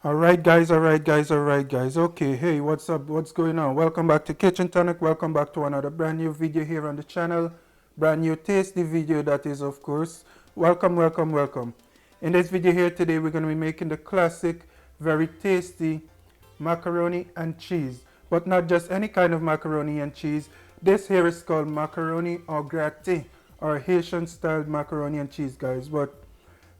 All right, guys. Okay, hey, what's up? What's going on? Welcome back to Kitchen Tonic. Welcome back to another brand new video here on the channel. Brand new tasty video, that is, of course. Welcome. In this video here today, we're going to be making the classic, very tasty macaroni and cheese. But not just any kind of macaroni and cheese. This here is called macaroni or gratin, or Haitian style macaroni and cheese, guys. But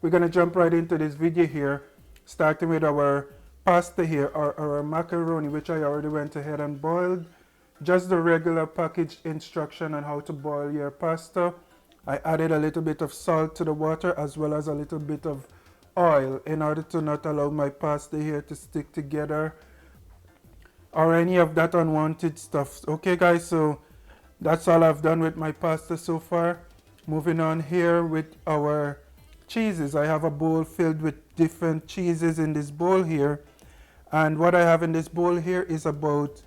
we're going to jump right into this video here, starting with our pasta here, or our macaroni, which I already went ahead and boiled. Just the regular package instruction on how to boil your pasta. I added a little bit of salt to the water as well as a little bit of oil in order to not allow my pasta here to stick together or any of that unwanted stuff. Okay guys, so that's all I've done with my pasta so far. Moving on here with our cheeses. I have a bowl filled with different cheeses in this bowl here, and what I have in this bowl here is about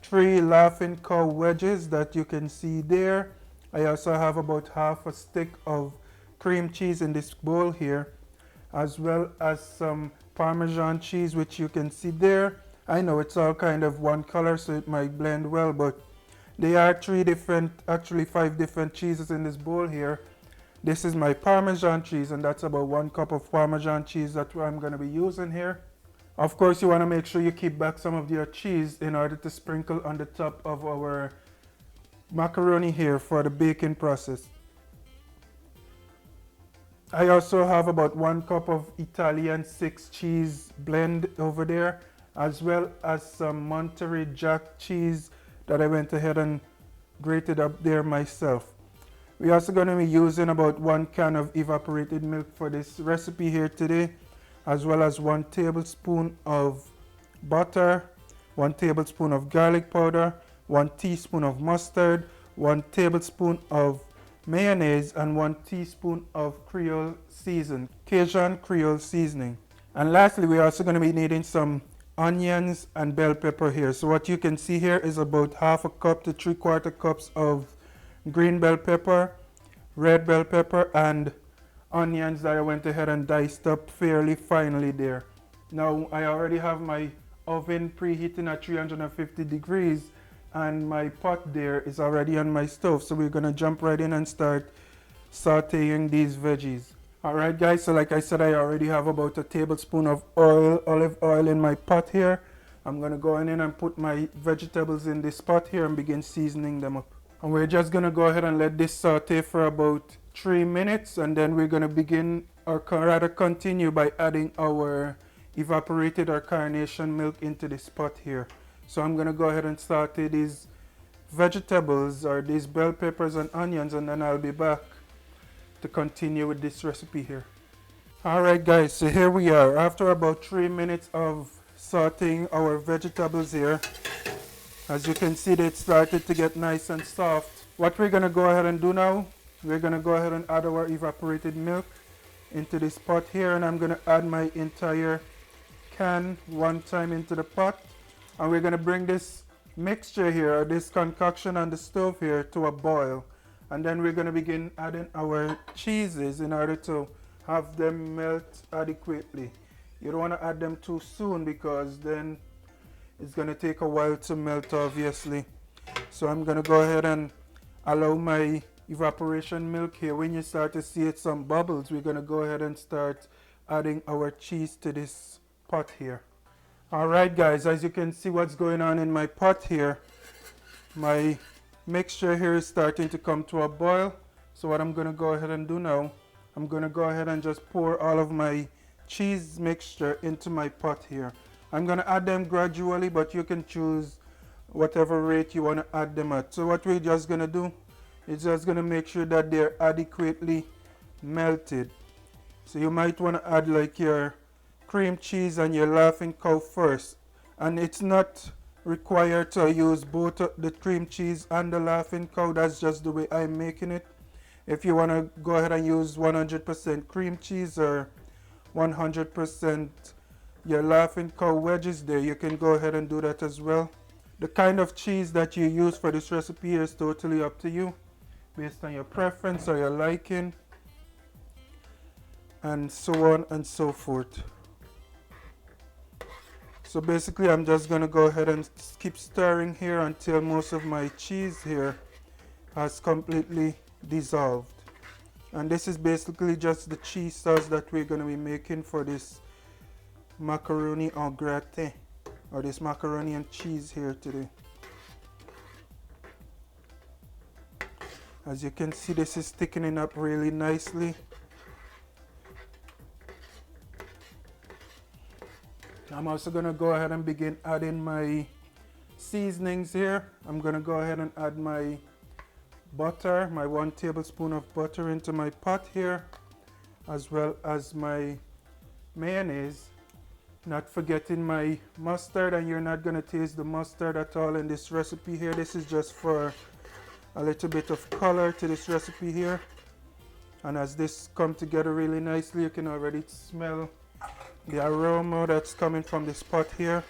3 laughing cow wedges that you can see there. I also have about half a stick of cream cheese in this bowl here, as well as some Parmesan cheese, which you can see there. I know it's all kind of one color, so it might blend well, but there are 5 different cheeses in this bowl here. This is my Parmesan cheese, and that's about 1 cup of Parmesan cheese that I'm going to be using here. Of course, you want to make sure you keep back some of your cheese in order to sprinkle on the top of our macaroni here for the baking process. I also have about 1 cup of Italian 6 cheese blend over there, as well as some Monterey Jack cheese that I went ahead and grated up there myself. We're also going to be using about 1 can of evaporated milk for this recipe here today, as well as 1 tablespoon of butter, 1 tablespoon of garlic powder, 1 teaspoon of mustard, 1 tablespoon of mayonnaise, and 1 teaspoon of Cajun Creole seasoning. And lastly, we're also going to be needing some onions and bell pepper here. So what you can see here is about half a cup to 3/4 cups of green bell pepper, red bell pepper, and onions that I went ahead and diced up fairly finely there. Now I already have my oven preheating at 350 degrees, and my pot there is already on my stove, so we're gonna jump right in and start sauteing these veggies. Alright guys, so like I said, I already have about a tablespoon of olive oil in my pot here. I'm gonna go in and put my vegetables in this pot here and begin seasoning them up. And we're just going to go ahead and let this saute for about 3 minutes, and then we're going to begin, or rather continue, by adding our evaporated or carnation milk into this pot here. So I'm going to go ahead and saute these vegetables, or these bell peppers and onions, and then I'll be back to continue with this recipe here. Alright guys, so here we are after about 3 minutes of sauteing our vegetables here. As you can see, they started to get nice and soft. What we're going to go ahead and do now, we're going to go ahead and add our evaporated milk into this pot here, and I'm going to add my entire can one time into the pot, and we're going to bring this mixture here, or this concoction on the stove here, to a boil, and then we're going to begin adding our cheeses in order to have them melt adequately. You don't want to add them too soon because then it's going to take a while to melt, obviously. So I'm going to go ahead and allow my evaporation milk here. When you start to see some bubbles, we're going to go ahead and start adding our cheese to this pot here. Alright guys, as you can see what's going on in my pot here, my mixture here is starting to come to a boil. So what I'm going to go ahead and do now, I'm going to go ahead and just pour all of my cheese mixture into my pot here. I'm going to add them gradually, but you can choose whatever rate you want to add them at. So what we're just going to do is just going to make sure that they're adequately melted. So you might want to add like your cream cheese and your laughing cow first. And it's not required to use both the cream cheese and the laughing cow. That's just the way I'm making it. If you want to go ahead and use 100% cream cheese or 100% your laughing cow wedges there, you can go ahead and do that as well. The kind of cheese that you use for this recipe is totally up to you, based on your preference or your liking, and so on and so forth. So basically I'm just going to go ahead and keep stirring here until most of my cheese here has completely dissolved. And this is basically just the cheese sauce that we're going to be making for this macaroni au gratin, or this macaroni and cheese here today. As you can see, this is thickening up really nicely. I'm also going to go ahead and begin adding my seasonings here. I'm going to go ahead and add my butter, my 1 tablespoon of butter into my pot here, as well as my mayonnaise. Not forgetting my mustard, and you're not going to taste the mustard at all in this recipe here. This is just for a little bit of color to this recipe here. And as this come together really nicely, you can already smell the aroma that's coming from this pot here.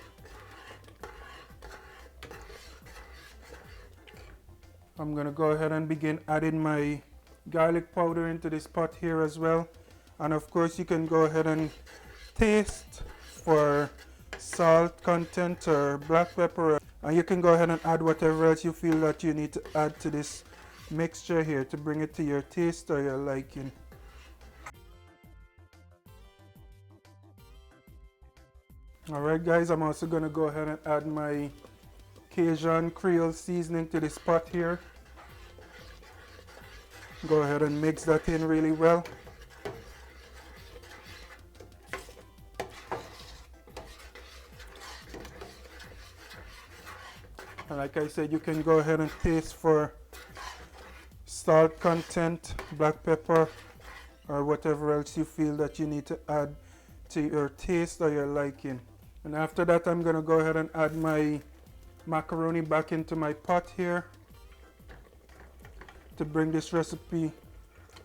I'm going to go ahead and begin adding my garlic powder into this pot here as well. And of course you can go ahead and taste for salt content or black pepper, and you can go ahead and add whatever else you feel that you need to add to this mixture here to bring it to your taste or your liking. Alright guys, I'm also going to go ahead and add my Cajun Creole seasoning to this pot here. Go ahead and mix that in really well. And like I said, you can go ahead and taste for salt content, black pepper, or whatever else you feel that you need to add to your taste or your liking. And after that, I'm going to go ahead and add my macaroni back into my pot here to bring this recipe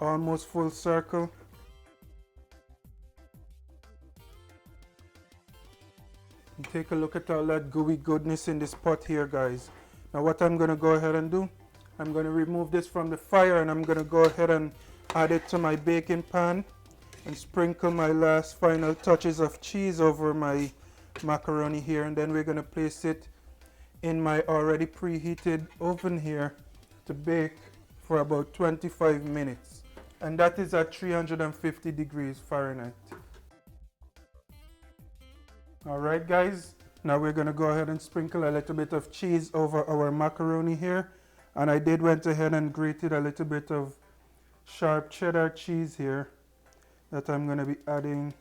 almost full circle. And take a look at all that gooey goodness in this pot here, guys. Now what I'm going to go ahead and do, I'm going to remove this from the fire, and I'm going to go ahead and add it to my baking pan and sprinkle my last final touches of cheese over my macaroni here, and then we're going to place it in my already preheated oven here to bake for about 25 minutes, and that is at 350 degrees Fahrenheit. Alright guys, now we're going to go ahead and sprinkle a little bit of cheese over our macaroni here, and I did went ahead and grated a little bit of sharp cheddar cheese here that I'm going to be adding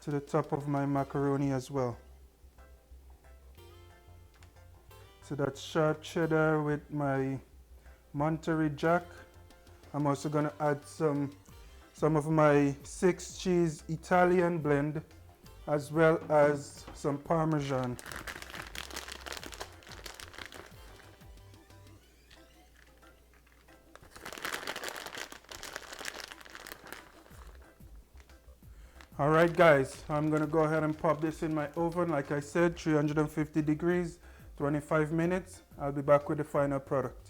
to the top of my macaroni as well. So that's sharp cheddar with my Monterey Jack. I'm also going to add some of my 6 cheese Italian blend, as well as some Parmesan. Alright guys, I'm going to go ahead and pop this in my oven, like I said, 350 degrees, 25 minutes. I'll be back with the final product.